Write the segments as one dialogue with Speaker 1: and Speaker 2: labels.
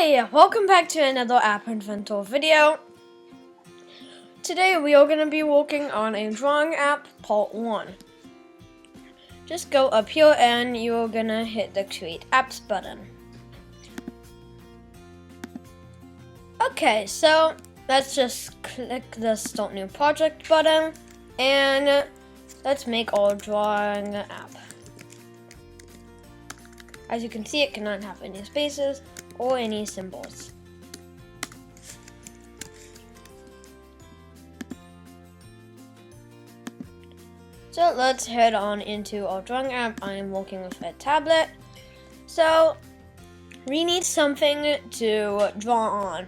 Speaker 1: Hey, welcome back to another appinventor video. Today we are going to be working on a drawing app part 1. Just go up here and you're going to hit the create apps button. Okay, so let's just click the start new project button and let's make our drawing app. As you can see, it cannot have any spaces or any symbols. So let's head on into our drawing app. I am working with a tablet. So we need something to draw on,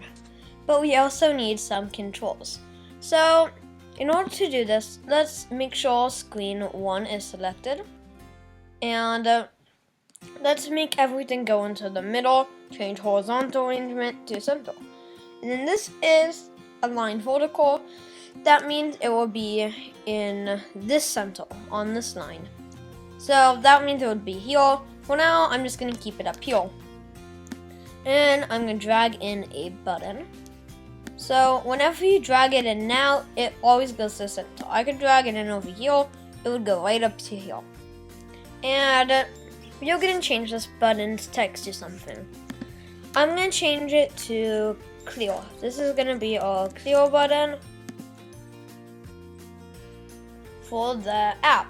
Speaker 1: but we also need some controls. So in order to do this, let's make sure screen 1 is selected. And let's make everything go into the middle, change horizontal arrangement to center. And then this is aligned vertical. That means it will be in this center, on this line. So that means it would be here. For now, I'm just going to keep it up here. And I'm going to drag in a button. So whenever you drag it in now, it always goes to the center. I could drag it in over here, it would go right up to here. And you're going to change this button's text to something. I'm going to change it to clear. This is going to be our clear button for the app.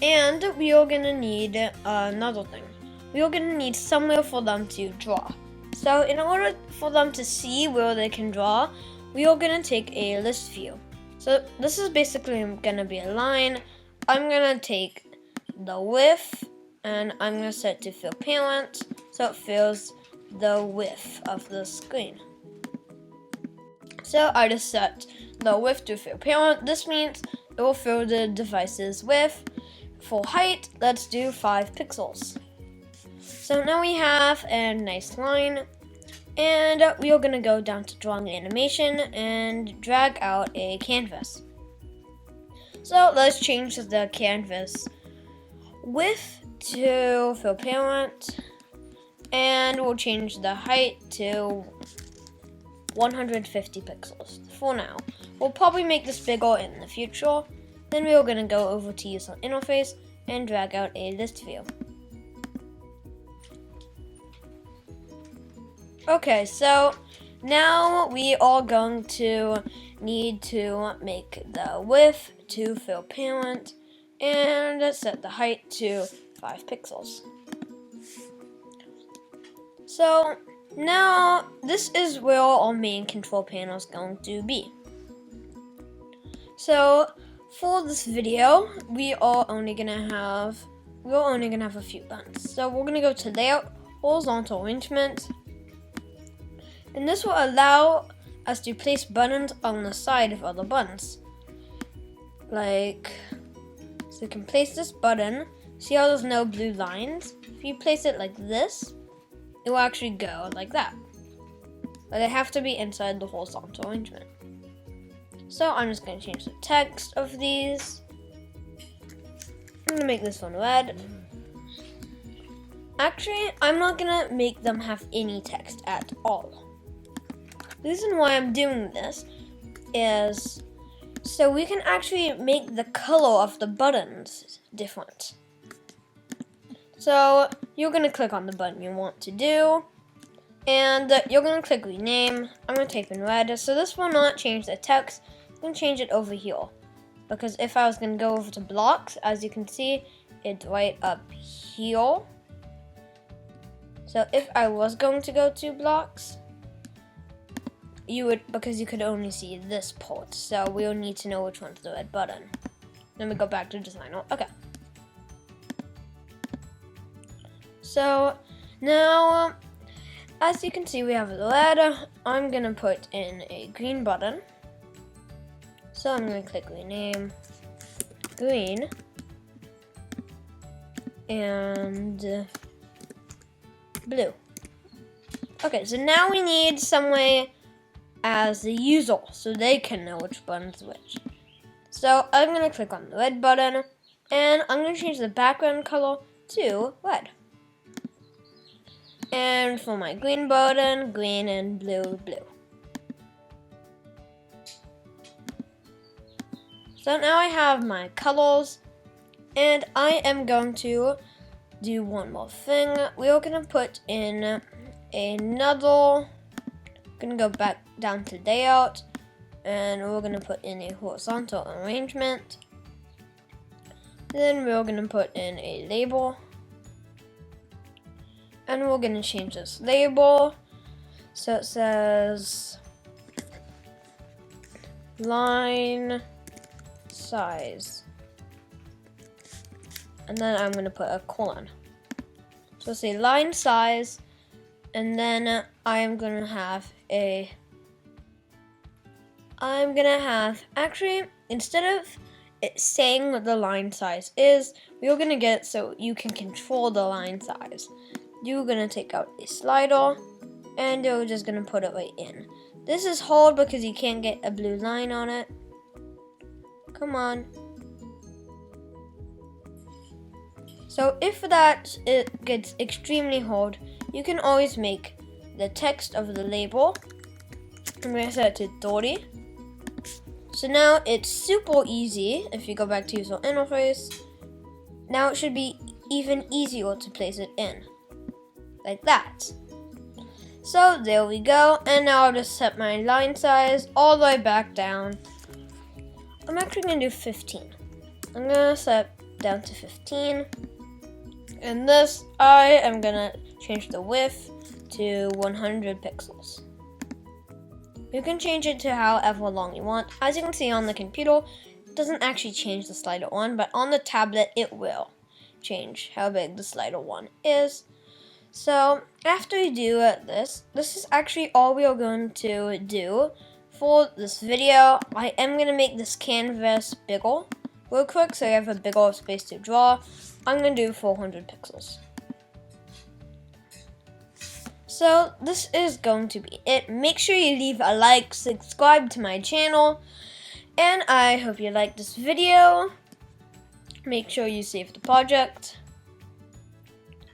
Speaker 1: And we are going to need another thing. We are going to need somewhere for them to draw. So in order for them to see where they can draw, we are going to take a list view. So this is basically going to be a line. I'm going to take the width and I'm going to set it to fill parent so it fills the width of the screen. So I just set the width to fill parent. This means it will fill the device's width. For height, let's do 5 pixels. So now we have a nice line, and we are going to go down to drawing animation and drag out a canvas. So let's change the canvas width to fill parent, and we'll change the height to 150 pixels for now. We'll probably make this bigger in the future. Then we are going to go over to user interface and drag out a list view. Okay, so now we are going to need to make the width to fill parent and set the height to 5 pixels. So now this is where our main control panel is going to be. So for this video, we are only gonna have a few buttons. So we're gonna go to layout, horizontal arrangement, and this will allow us to place buttons on the side of other buttons. So you can place this button. See how there's no blue lines? If you place it like this, it will actually go like that. But they have to be inside the horizontal arrangement. So I'm just going to change the text of these. I'm going to make this one red. Actually, I'm not going to make them have any text at all. The reason why I'm doing this is so we can actually make the color of the buttons different. So you're going to click on the button you want to do, and you're going to click rename. I'm going to type in red, so this will not change the text. I'm going to change it over here, because if I was going to go over to blocks, as you can see, it's right up here. So if I was going to go to blocks, you would, because you could only see this part, so we'll need to know which one's the red button. Then we go back to designer. Okay. So now, as you can see, we have the red. I'm gonna put in a green button. So I'm gonna click rename, green, and blue. Okay, so now we need some way as the user so they can know which button's which. So I'm gonna click on the red button and I'm gonna change the background color to red. And for my green button, green and blue, blue. So now I have my colors, and I am going to do one more thing. We are going to put in another, going to go back down to layout, and we're going to put in a horizontal arrangement. Then we're going to put in a label, and we're going to change this label so it says line size, and then I'm going to put a colon. So say line size, and then I am going to have actually, instead of it saying what the line size is, we're going to get it so you can control the line size. You're going to take out a slider, and you're just going to put it right in. This is hard because you can't get a blue line on it. Come on. So if it gets extremely hard, you can always make the text of the label. I'm going to set it to 30. So now it's super easy. If you go back to user interface, now it should be even easier to place it in. Like that. So there we go. And now I'll just set my line size all the way back down. I'm actually going to do 15. I'm going to set down to 15. And this, I am going to change the width to 100 pixels. You can change it to however long you want. As you can see on the computer, it doesn't actually change the slider 1, but on the tablet, it will change how big the slider 1 is. So after you do this is actually all we are going to do for this video. I am going to make this canvas bigger real quick so you have a bigger space to draw. I'm going to do 400 pixels. So this is going to be it. Make sure you leave a like, subscribe to my channel, and I hope you like this video. Make sure you save the project.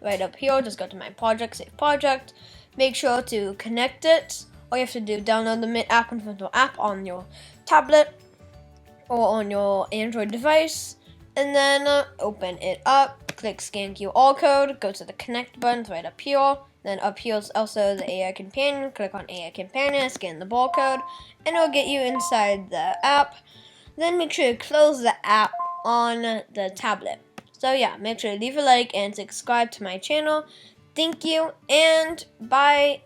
Speaker 1: Right up here, just go to my project, save project. Make sure to connect it. All you have to do, download the appinventor app on your tablet or on your Android device, and then open it up. Click scan QR code, go to the connect button right up here. Then up here is also the AI companion. Click on AI companion, scan the barcode, and it'll get you inside the app. Then make sure to close the app on the tablet. So yeah, make sure to leave a like and subscribe to my channel. Thank you, and bye.